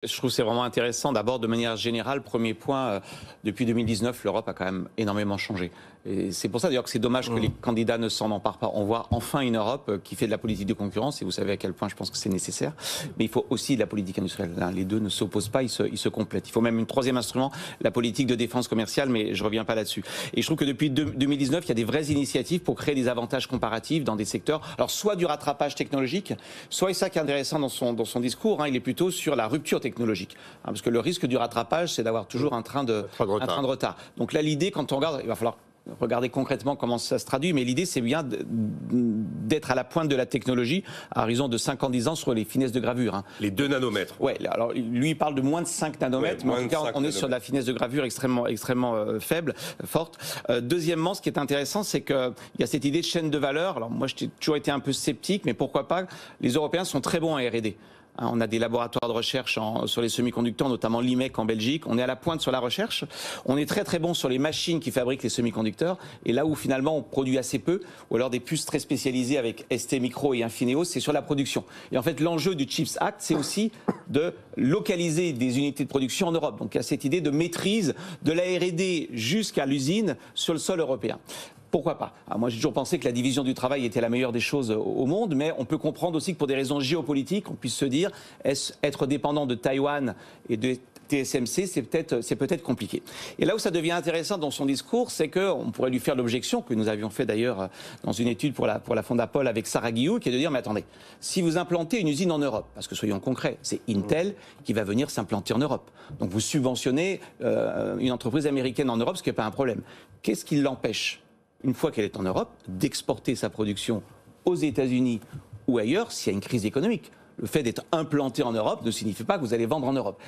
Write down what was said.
Je trouve que c'est vraiment intéressant. D'abord, de manière générale, premier point, depuis 2019, l'Europe a quand même énormément changé. Et c'est pour ça d'ailleurs que c'est dommage que les candidats ne s'en emparent pas. On voit enfin une Europe qui fait de la politique de concurrence, et vous savez à quel point je pense que c'est nécessaire. Mais il faut aussi de la politique industrielle. Les deux ne s'opposent pas, ils se complètent. Il faut même un troisième instrument, la politique de défense commerciale, mais je ne reviens pas là-dessus. Et je trouve que depuis 2019, il y a des vraies initiatives pour créer des avantages comparatifs dans des secteurs. Alors soit du rattrapage technologique, soit, et ça qui est intéressant dans son discours, il est plutôt sur la rupture technologique. Parce que le risque du rattrapage, c'est d'avoir toujours un train de retard. Donc là, l'idée, quand on regarde, il va falloir regarder concrètement comment ça se traduit, mais l'idée, c'est bien d'être à la pointe de la technologie à horizon de 5 ans, 10 ans sur les finesses de gravure. Les 2 nanomètres. Oui, alors lui, il parle de moins de 5 nanomètres, mais en tout cas, on est sur de la finesse de gravure extrêmement faible, forte. Deuxièmement, ce qui est intéressant, c'est qu'il y a cette idée de chaîne de valeur. Alors moi, j'ai toujours été un peu sceptique, mais pourquoi pas? Les Européens sont très bons en R&D. On a des laboratoires de recherche sur les semi-conducteurs, notamment l'IMEC en Belgique. On est à la pointe sur la recherche. On est très très bon sur les machines qui fabriquent les semi-conducteurs. Et là où finalement on produit assez peu, ou alors des puces très spécialisées avec ST Micro et Infineon, c'est sur la production. Et en fait, l'enjeu du CHIPS Act, c'est aussi de localiser des unités de production en Europe. Donc il y a cette idée de maîtrise de la R&D jusqu'à l'usine sur le sol européen. Pourquoi pas? Moi, j'ai toujours pensé que la division du travail était la meilleure des choses au monde, mais on peut comprendre aussi que pour des raisons géopolitiques, on puisse se dire, être dépendant de Taïwan et de TSMC, c'est peut-être compliqué. Et là où ça devient intéressant dans son discours, c'est qu'on pourrait lui faire l'objection, que nous avions fait d'ailleurs dans une étude pour la Fondapol avec Sarah Guillou, qui est de dire, mais attendez, si vous implantez une usine en Europe, parce que soyons concrets, c'est Intel qui va venir s'implanter en Europe. Donc vous subventionnez une entreprise américaine en Europe, ce qui n'est pas un problème. Qu'est-ce qui l'empêche, une fois qu'elle est en Europe, d'exporter sa production aux États-Unis ou ailleurs s'il y a une crise économique? Le fait d'être implanté en Europe ne signifie pas que vous allez vendre en Europe.